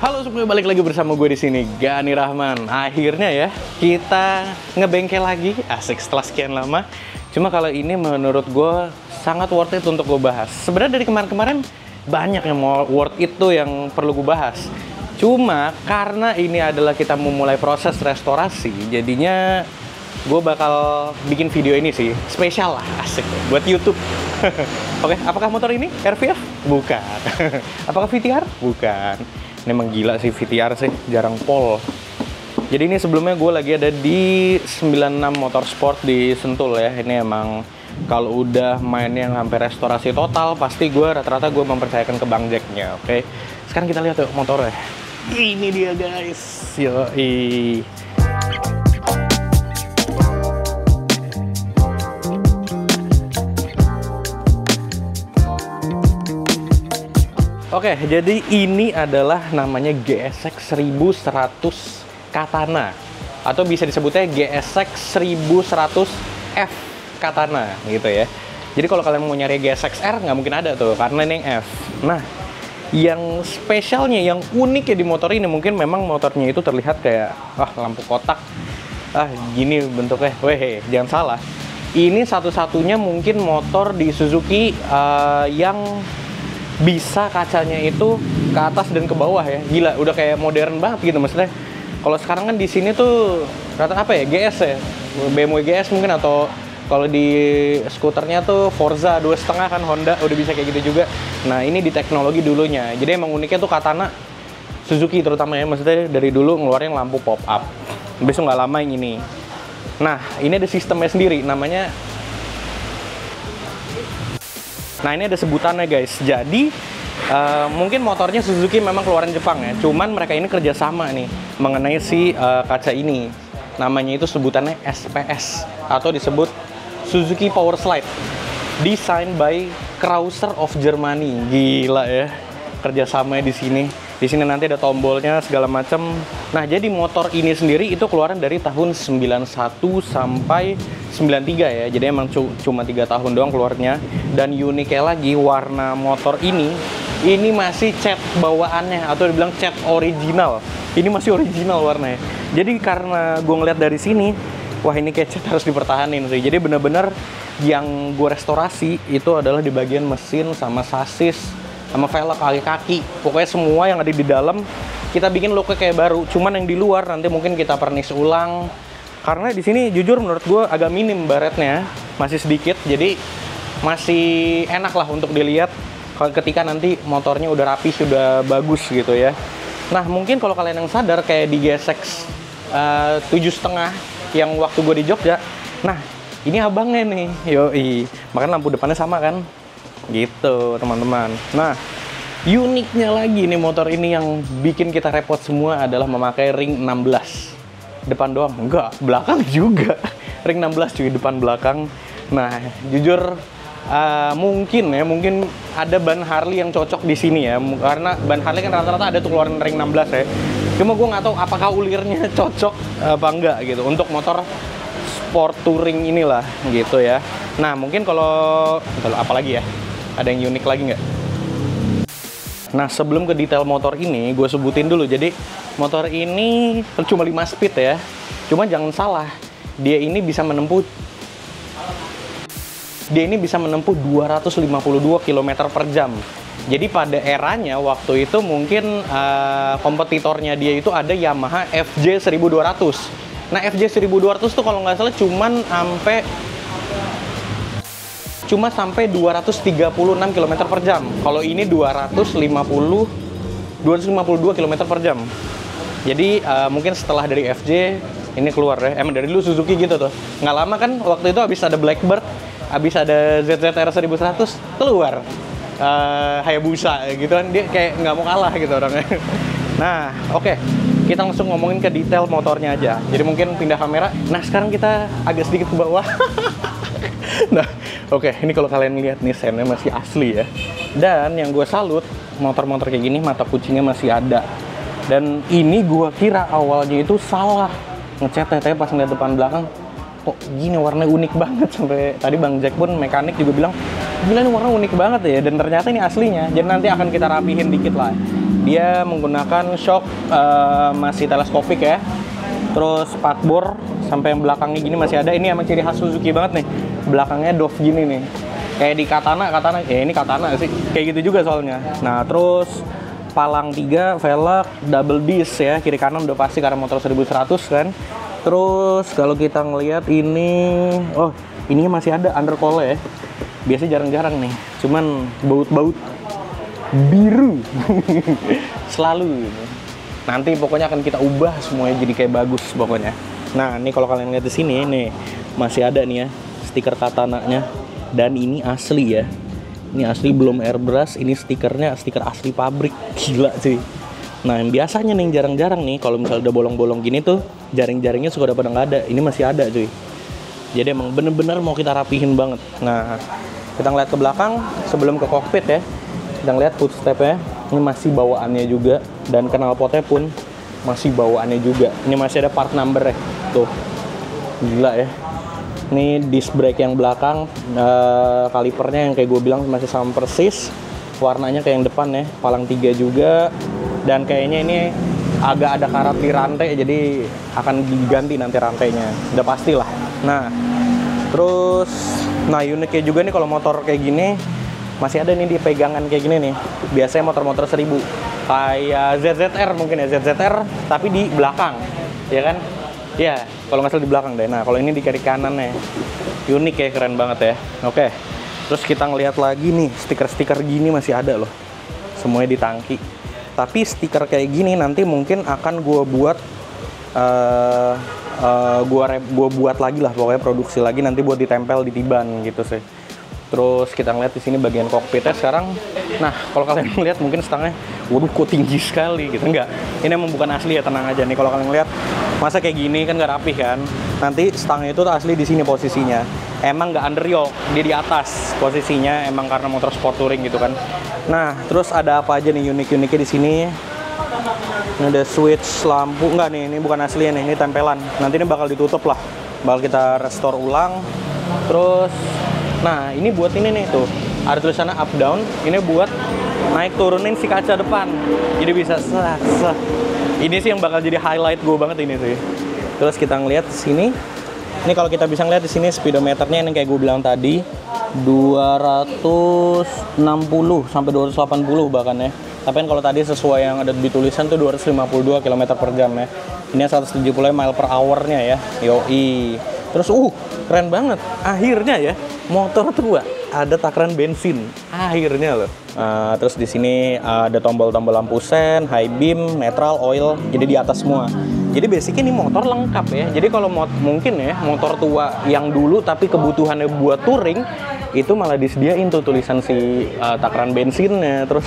Halo semuanya, balik lagi bersama gue di sini, Gani Rahman. Akhirnya ya kita ngebengkel lagi, asik setelah sekian lama. Cuma kalau ini menurut gue sangat worth it untuk gue bahas. Sebenarnya dari kemarin-kemarin banyak yang mau worth itu yang perlu gue bahas. Cuma karena ini adalah kita memulai proses restorasi, jadinya gue bakal bikin video ini sih, spesial lah, asik buat YouTube. Oke, apakah motor ini RVF? Bukan. Apakah VTR? Bukan. Ini emang gila sih VTR sih, jarang pol. Jadi ini sebelumnya gue lagi ada di 96 Motorsport di Sentul ya. Ini emang kalau udah main yang sampai restorasi total, pasti gue rata-rata gue mempercayakan ke Bang Jack-nya, oke? Sekarang kita lihat yuk motornya. Ini dia guys, yoi. Oke, jadi ini adalah namanya GSX 1100 Katana, atau bisa disebutnya GSX 1100F Katana gitu ya. Jadi kalau kalian mau nyari GSX R nggak mungkin ada tuh, karena ini yang F. Nah, yang spesialnya, yang unik ya di motor ini, mungkin memang motornya itu terlihat kayak lampu kotak, gini bentuknya. Weh, jangan salah. Ini satu-satunya mungkin motor di Suzuki yang bisa kacanya itu ke atas dan ke bawah ya. Gila, udah kayak modern banget gitu maksudnya. Kalau sekarang kan di sini tuh rata apa ya? GS ya. BMW GS mungkin, atau kalau di skuternya tuh Forza 2,5 kan, Honda udah bisa kayak gitu juga. Nah, ini di teknologi dulunya. Jadi emang uniknya tuh Katana Suzuki terutama ya, maksudnya dari dulu ngeluarin lampu pop up. Besok nggak lama yang ini. Nah, ini ada sistemnya sendiri namanya. Nah, ini ada sebutannya guys. Jadi mungkin motornya Suzuki memang keluaran Jepang ya. Cuman mereka ini kerjasama nih mengenai si kaca ini. Namanya itu sebutannya SPS atau disebut Suzuki Power Slide. Design by Chrysler of Germany. Gila ya, kerjasamanya di sini. Di sini nanti ada tombolnya segala macam. Nah, jadi motor ini sendiri itu keluaran dari tahun 91 sampai 93 ya. Jadi emang cuma 3 tahun doang keluarnya. Dan uniknya lagi, warna motor ini masih cat bawaannya, atau dibilang cat original. Ini masih original warnanya. Jadi karena gue ngeliat dari sini, wah ini kayak cat harus dipertahanin sih. Jadi bener-bener yang gue restorasi itu adalah di bagian mesin sama sasis, sama velg kaki-kaki, pokoknya semua yang ada di dalam kita bikin looknya kayak baru. Cuman yang di luar nanti mungkin kita pernis ulang, karena di sini jujur menurut gue agak minim baretnya, masih sedikit, jadi masih enak lah untuk dilihat ketika nanti motornya udah rapi, sudah bagus gitu ya. Nah, mungkin kalau kalian yang sadar kayak di GSX 7,5 yang waktu gue di Jogja, nah ini abangnya nih, yoi, makanya lampu depannya sama kan. Gitu teman-teman. Nah, uniknya lagi nih motor ini yang bikin kita repot semua adalah memakai ring 16 depan doang. Enggak, belakang juga. Ring 16 cuy, depan belakang. Nah, jujur mungkin ada ban Harley yang cocok di sini ya, karena ban Harley kan rata-rata ada tuh keluaran ring 16 ya. Cuma gue nggak tahu apakah ulirnya cocok apa enggak gitu untuk motor sport touring inilah gitu ya. Nah, mungkin kalau apa lagi ya? Ada yang unik lagi nggak? Nah, sebelum ke detail motor ini, gue sebutin dulu. Jadi, motor ini cuma 5 speed ya. Cuma jangan salah, dia ini bisa menempuh 252 km per jam. Jadi pada eranya waktu itu mungkin kompetitornya dia itu ada Yamaha FJ 1200. Nah, FJ 1200 tuh kalau nggak salah cuma sampai 236 km per jam. Kalau ini 252 km per jam. Jadi mungkin setelah dari FJ ini keluar ya. Emang dari dulu Suzuki gitu tuh. Nggak lama kan waktu itu habis ada Blackbird, habis ada ZZR 1100 keluar Hayabusa gitu kan. Dia kayak nggak mau kalah gitu orangnya. Nah, oke. Kita langsung ngomongin ke detail motornya aja. Jadi mungkin pindah kamera. Nah, sekarang kita agak sedikit ke bawah. Nah, oke, ini kalau kalian lihat nih sennya masih asli ya. Dan yang gue salut, motor-motor kayak gini mata kucingnya masih ada. Dan ini gue kira awalnya itu salah ngecat, tapi pas ngeliat depan belakang, kok gini warnanya unik banget. Sampai tadi Bang Jack pun mekanik juga bilang, gila ini warna unik banget ya. Dan ternyata ini aslinya. Jadi nanti akan kita rapihin dikit lah di Dia menggunakan shock masih teleskopik ya. Terus spakbor sampai yang belakangnya gini masih ada. Ini emang ciri khas Suzuki banget nih. Belakangnya Dove gini nih. Kayak di Katana, ya ini Katana sih. Kayak gitu juga soalnya. Nah, terus palang 3, velg, double disc ya. Kiri kanan udah pasti karena motor 1100 kan. Terus kalau kita ngelihat ini, oh ininya masih ada undercoil ya. Biasanya jarang-jarang nih. Cuman baut-baut biru. Selalu gitu. Nanti pokoknya akan kita ubah semuanya jadi kayak bagus pokoknya. Nah, ini kalau kalian lihat di sini nih masih ada nih ya stiker Katananya, dan ini asli ya. Ini asli belum airbrush, ini stikernya stiker asli pabrik. Gila sih. Nah, yang biasanya nih jarang-jarang nih kalau misalnya udah bolong-bolong gini tuh jaring-jaringnya suka udah pada nggak ada. Ini masih ada cuy. Jadi emang bener-bener mau kita rapihin banget. Nah, kita ngeliat ke belakang sebelum ke kokpit ya. Kita ngeliat footstep-nya, ini masih bawaannya juga, dan knalpotnya pun masih bawaannya juga. Ini masih ada part number ya, tuh, gila ya. Ini disc brake yang belakang, kalipernya yang kayak gue bilang masih sama persis. Warnanya kayak yang depan ya, palang 3 juga, dan kayaknya ini agak ada karat di rantai, jadi akan diganti nanti rantainya, udah pastilah. Nah, terus, nah uniknya juga nih kalau motor kayak gini, masih ada nih di pegangan kayak gini nih. Biasanya motor-motor 1000 kayak ZZR mungkin ya, ZZR tapi di belakang, ya kan? Ya, kalau nggak salah di belakang deh. Nah, kalau ini di kiri kanan nih. Unik ya, keren banget ya. Oke. Terus kita ngelihat lagi nih, stiker-stiker gini masih ada loh. Semuanya di tangki. Tapi stiker kayak gini nanti mungkin akan gue buat gue buat lagi lah, pokoknya produksi lagi nanti buat ditempel di tiban gitu sih. Terus kita ngeliat di sini bagian kokpitnya sekarang. Nah, kalau kalian lihat mungkin stangnya, waduh kok tinggi sekali gitu. Enggak, ini emang bukan asli ya, tenang aja nih. Kalau kalian lihat, masa kayak gini kan nggak rapih kan. Nanti stangnya itu asli di sini posisinya. Emang nggak under yoke, dia di atas posisinya. Emang karena motor sport touring gitu kan. Nah, terus ada apa aja nih unik-uniknya di sini? Ini ada switch lampu. Enggak nih, ini bukan asli nih, ini tempelan. Nanti ini bakal ditutup lah. Bakal kita restore ulang. Terus nah, ini buat ini nih tuh. Ada tulisannya up down. Ini buat naik turunin si kaca depan. Jadi bisa sah. Ini sih yang bakal jadi highlight gue banget ini sih. Terus kita ngeliat di sini. Ini kalau kita bisa ngeliat di sini speedometernya yang kayak gue bilang tadi 260 sampai 280 bahkan ya. Tapi kan kalau tadi sesuai yang ada di tulisan tuh 252 km per jam ya. Ini 170 mile per hour-nya ya. Yoi. Terus keren banget. Akhirnya ya, motor tua ada takaran bensin. Akhirnya loh. Terus di sini ada tombol-tombol lampu sen, high beam, neutral, oil. Jadi di atas semua. Jadi basicnya ini motor lengkap ya. Jadi kalau mungkin ya motor tua yang dulu tapi kebutuhannya buat touring, itu malah disediain tuh tulisan si takaran bensinnya. Terus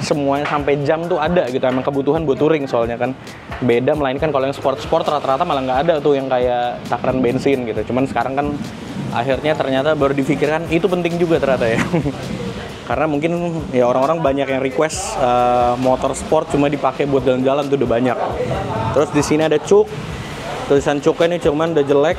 semuanya sampai jam tuh ada gitu. Emang kebutuhan buat touring soalnya kan. Beda, melainkan kalau yang sport-sport rata-rata malah nggak ada tuh yang kayak takaran bensin gitu. Cuman sekarang kan akhirnya ternyata baru dipikirkan itu penting juga ternyata ya. Karena mungkin ya orang-orang banyak yang request motor sport cuma dipakai buat jalan-jalan tuh udah banyak. Terus di sini ada cuk. Tulisan cuknya ini cuman udah jelek.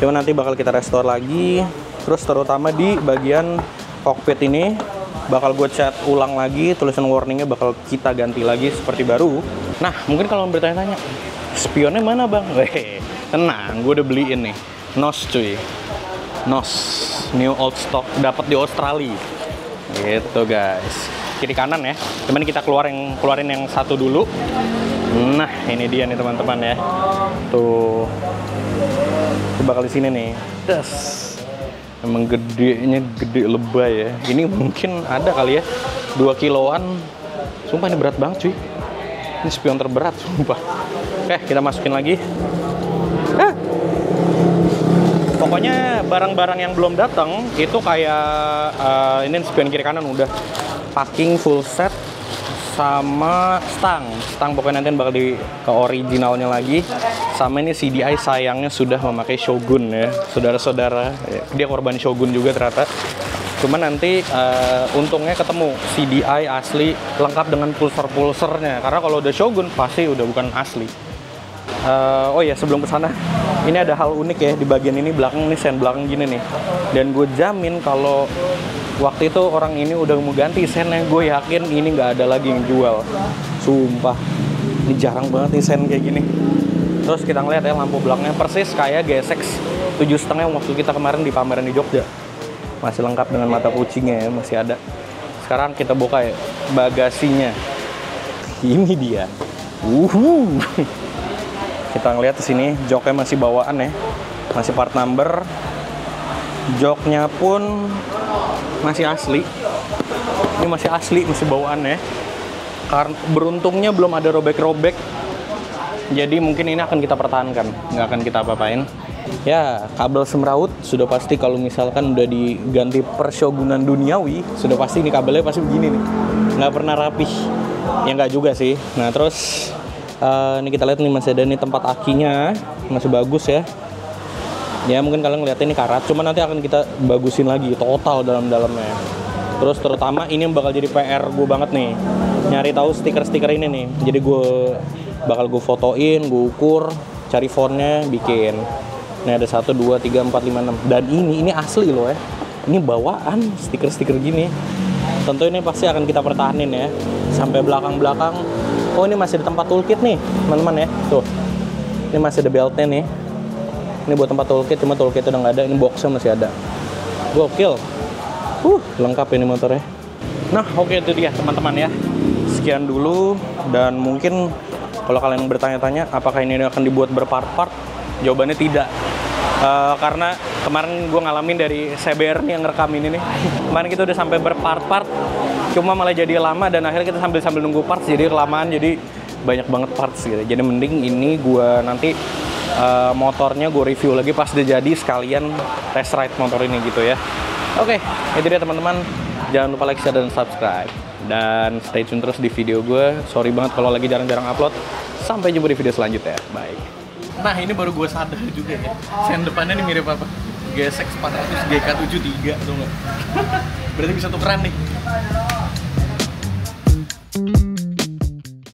Cuman nanti bakal kita restore lagi. Terus terutama di bagian kokpit ini bakal gue cat ulang lagi, tulisan warningnya bakal kita ganti lagi seperti baru. Nah, mungkin kalau bertanya-tanya, spionnya mana bang? Weh, tenang, gue udah beliin nih. NOS cuy, NOS, new old stock, dapat di Australia. Gitu guys. Kiri kanan ya. Cuman kita keluarin yang satu dulu. Nah, ini dia nih teman-teman ya. Tuh, itu bakal di sini nih. Das. Emang gedenya gede lebay ya. Ini mungkin ada kali ya 2 kiloan. Sumpah ini berat banget cuy. Ini spion terberat sumpah. Oke, kita masukin lagi. Pokoknya barang-barang yang belum datang itu kayak ini spion kiri kanan udah packing full set sama stang pokoknya nanti bakal ke originalnya lagi. Sama ini CDI sayangnya sudah memakai Shogun ya, saudara-saudara. Dia korban Shogun juga ternyata. Cuman nanti untungnya ketemu CDI asli lengkap dengan pulser-pulsernya. Karena kalau udah Shogun pasti udah bukan asli. Oh ya, sebelum kesana, ini ada hal unik ya di bagian ini belakang nih, sen belakang gini nih. Dan gue jamin kalau waktu itu orang ini udah mau ganti sennya, gue yakin ini nggak ada lagi yang jual. Sumpah, ini jarang banget nih sen kayak gini. Terus kita ngeliat ya lampu belakangnya persis kayak GSX 7,5 waktu kita kemarin di pameran di Jogja. Masih lengkap dengan mata kucingnya ya, masih ada. Sekarang kita buka ya bagasinya. Ini dia. Kita ngeliat di sini joknya masih bawaan ya, masih part number. Joknya pun masih asli. Ini masih asli, masih bawaan ya. Karena beruntungnya belum ada robek-robek. Jadi mungkin ini akan kita pertahankan, nggak akan kita apa-apain. Ya, kabel semrawut sudah pasti kalau misalkan udah diganti pershogunan duniawi, sudah pasti ini kabelnya pasti begini nih. Nggak pernah rapih. Ya nggak juga sih. Nah terus ini kita lihat nih masih ada nih tempat akinya, masih bagus ya. Ya mungkin kalian ngeliatnya ini karat, cuma nanti akan kita bagusin lagi total dalam-dalamnya. Terus terutama ini yang bakal jadi PR gue banget nih, nyari tahu stiker-stiker ini nih. Jadi gue bakal gue fotoin, gue ukur, cari fontnya, bikin. Ini ada 1, 2, 3, 4, 5, 6. Dan ini asli loh ya. Ini bawaan stiker-stiker gini. Tentu ini pasti akan kita pertahanin ya. Sampai belakang-belakang. Oh ini masih ada tempat toolkit nih teman-teman ya. Tuh. Ini masih ada beltnya nih. Ini buat tempat toolkit, cuma toolkit udah nggak ada. Ini boxnya masih ada. Gokil. Lengkap ini motornya. Nah oke itu dia teman-teman ya. Sekian dulu. Dan mungkin kalau kalian bertanya-tanya apakah ini akan dibuat berpart-part, jawabannya tidak. Karena kemarin gue ngalamin dari CBR nih yang ngerekam ini nih. Kemarin kita udah sampai berpart-part, cuma malah jadi lama dan akhirnya kita sambil nunggu parts jadi kelamaan, jadi banyak banget parts gitu. Jadi mending ini gue nanti motornya gue review lagi pas udah jadi, sekalian test ride motor ini gitu ya. Oke, itu dia teman-teman. Jangan lupa like, share, dan subscribe. Dan stay tune terus di video gue. Sorry banget kalau lagi jarang-jarang upload. Sampai jumpa di video selanjutnya. Bye. Nah ini baru gue sadar juga ya. Sen depannya nih mirip apa? GSX 400 GK73 tuh nggak? Berarti bisa tukeran nih.